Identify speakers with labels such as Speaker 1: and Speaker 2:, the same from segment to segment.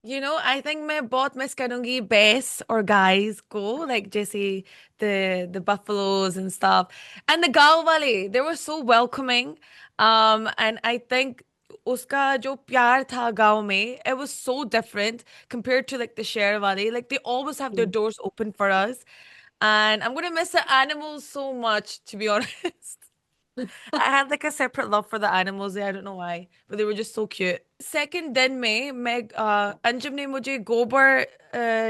Speaker 1: I think मैं बहुत miss करूंगी बेस और गाइस को, लाइक जैसे the buffaloes and stuff and the गांव वाले, they were so welcoming. And I think उसका जो प्यार था गांव में, it was so different compared to like the शहर वाले, like they always have their
Speaker 2: hmm.
Speaker 1: doors open for us, and I'm gonna miss the animals so much, to be honest. I had like a separate love for the animals there. I don't know why, but they were just so cute. Second दिन में मैं अंजुम ने मुझे गोबर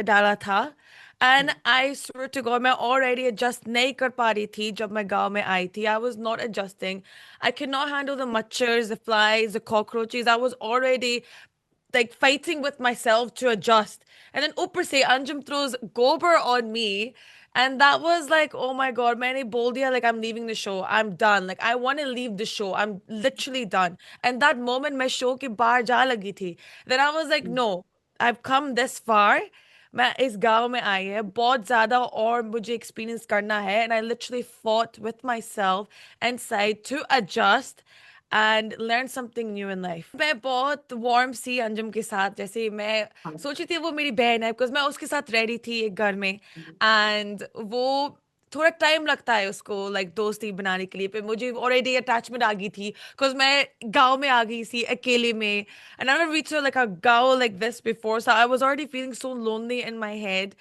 Speaker 1: डाला था, and I swear to God मैं already adjust नहीं कर पा रही थी जब मैं गांव में आई थी. I was not adjusting. I could not handle the machers, the flies, the cockroaches. I was already like fighting with myself to adjust. And then ऊपर से Anjum throws gober on me. And that was like, oh my God, मैंने बोल दिया like I'm leaving the show. I'm done. Like I want to leave the show. I'm literally done. And that moment मैं show के बाहर जा लगी थी. Then I was like, no, I've come this far. मैं इस गांव में आई है बहुत ज्यादा और मुझे एक्सपीरियंस करना है, and I literally fought with myself and said to adjust and learn something new in life. मैं बहुत वार्म सी अंजुम के साथ, जैसे मैं
Speaker 2: हाँ।
Speaker 1: सोची थी वो मेरी बहन है, बिकॉज मैं उसके साथ रह रही थी एक घर में, एंड वो थोड़ा टाइम लगता है उसको लाइक दोस्ती बनाने के लिए, पे मुझे ऑलरेडी अटैचमेंट आ गई थी बिकॉज मैं गांव में आ गई थी अकेले में, and I never reached like a गांव like this before, so I was already feeling so lonely in my head.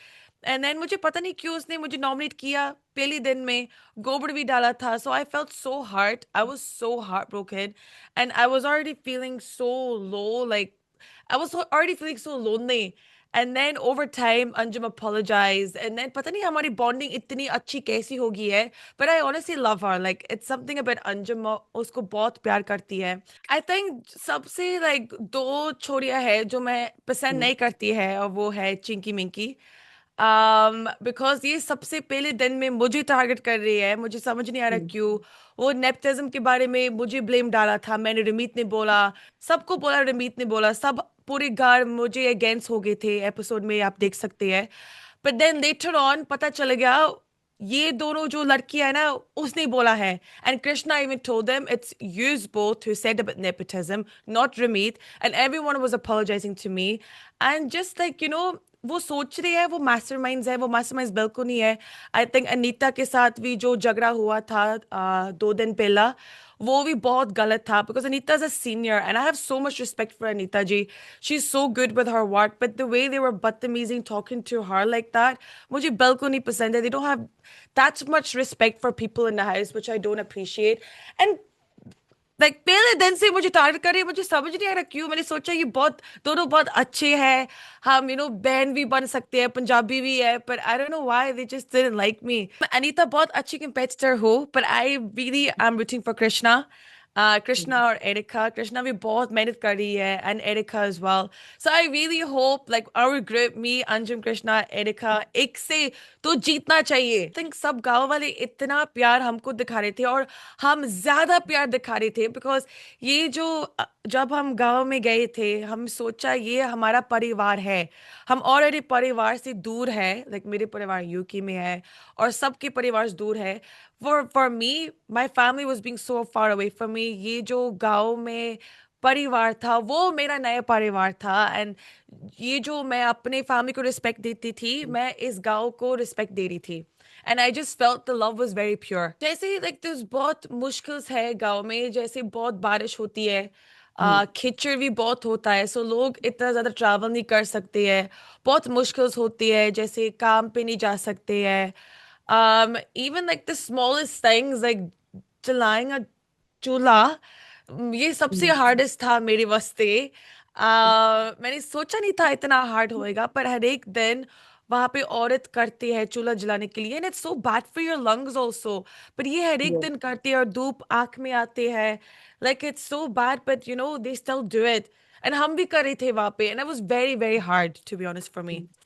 Speaker 1: And then मुझे पता नहीं क्यों उसने मुझे नॉमिनेट किया पहले दिन में, गोबर भी डाला था, so I felt so hurt, I was so heart broken, and I was already feeling so low, like I was already feeling so lonely. And then over time, Anjum apologized. And then पता नहीं हमारी bonding इतनी अच्छी कैसी हो गई है. But I honestly love her. Like it's something about Anjum, उसको बहुत प्यार करती है. I think सबसे like दो छोरियां है जो मैं पसंद
Speaker 2: हम्म।
Speaker 1: नहीं करती है, और वो है चिंकी मिंकी। बिकॉज ये सबसे पहले दिन में मुझे टारगेट कर रही है, मुझे समझ नहीं आ रहा
Speaker 2: हम्म।
Speaker 1: क्यों। वो नेपोटिज्म के बारे में मुझे ब्लेम डाला था, मैंने, रमीत ने बोला, सबको बोला, रमीत ने बोला, सब पूरे घर मुझे अगेंस्ट हो गए थे, एपिसोड में आप देख सकते हैं। बट देन लेटर ऑन पता चल गया ये दोनों जो लड़की है ना, उसने बोला है, and Krishna even told them it's use both who said about nepotism, not Rameet, and everyone was apologising to me, and just like वो सोच रही है वो मास्टरमाइंड्स है, वो मास्टरमाइंड्स बिल्कुल नहीं है। आई थिंक अनीता के साथ भी जो झगड़ा हुआ था 2 दिन पहला, वो भी बहुत गलत था, because Anita is a senior and I have so much respect for Anita ji, she is so good with her work, but the way they were बदतमीजिंग talking to her like that, मुझे बिल्कुल नहीं पसंद है। They don't have that much respect for people in the house which I don't appreciate. And like पहले दिन से मुझे टारगेट कर रही है, मुझे समझ नहीं आ रहा क्यों। मैंने सोचा ये बहुत, दोनों बहुत अच्छे हैं, हम बहन भी बन सकते हैं, पंजाबी भी है, पर I don't know why they just didn't like me. Anita बहुत अच्छी कंपेटिटर हो, पर I really I am rooting for Krishna. Krishna और एरिका, कृष्णा भी बहुत मेहनत कर रही है, and Erica as well. So I really hope like our group, me, Anjum, Krishna, Erica, एक से तो जीतना चाहिए। आई थिंक सब गांव वाले इतना प्यार हमको दिखा रहे थे, और हम ज्यादा प्यार दिखा रहे थे, बिकॉज ये जो जब हम गांव में गए थे, हम सोचा ये हमारा परिवार है। हम ऑलरेडी परिवार से दूर है, लाइक मेरे परिवार यूके में है, और सबके परिवार से दूर है। For me, my family was being so far away from me. ये जो गांव में परिवार था वो मेरा नया परिवार था, एंड ये जो मैं अपने फैमिली को रिस्पेक्ट देती थी, मैं इस गांव को रिस्पेक्ट दे रही थी, and I just felt the love was very pure. जैसे लाइक दिस बहुत मुश्किल है गांव में, जैसे बहुत बारिश होती है,
Speaker 2: हम्म।
Speaker 1: कीचड़ भी बहुत होता है, सो लोग इतना ज्यादा ट्रैवल नहीं कर सकते हैं, बहुत मुश्किल होती है, जैसे काम पे नहीं जा सकते हैं। Even like the smallest things like जलाएं अ चूल्हा, ये सबसे
Speaker 2: हम्म।
Speaker 1: हार्डेस्ट था मेरे वास्ते। मैंने सोचा नहीं था इतना हार्ड होएगा, पर हर एक दिन वहां पे औरत करती है चूल्हा जलाने के लिए, and it's so bad for your lungs also, पर ये हर एक
Speaker 2: Yes.
Speaker 1: दिन करती है, और धूप आंख में आते हैं, like it's so bad, but they still do it, and हम भी कर रहे थे वहां पे, and it was very very hard to be honest for me.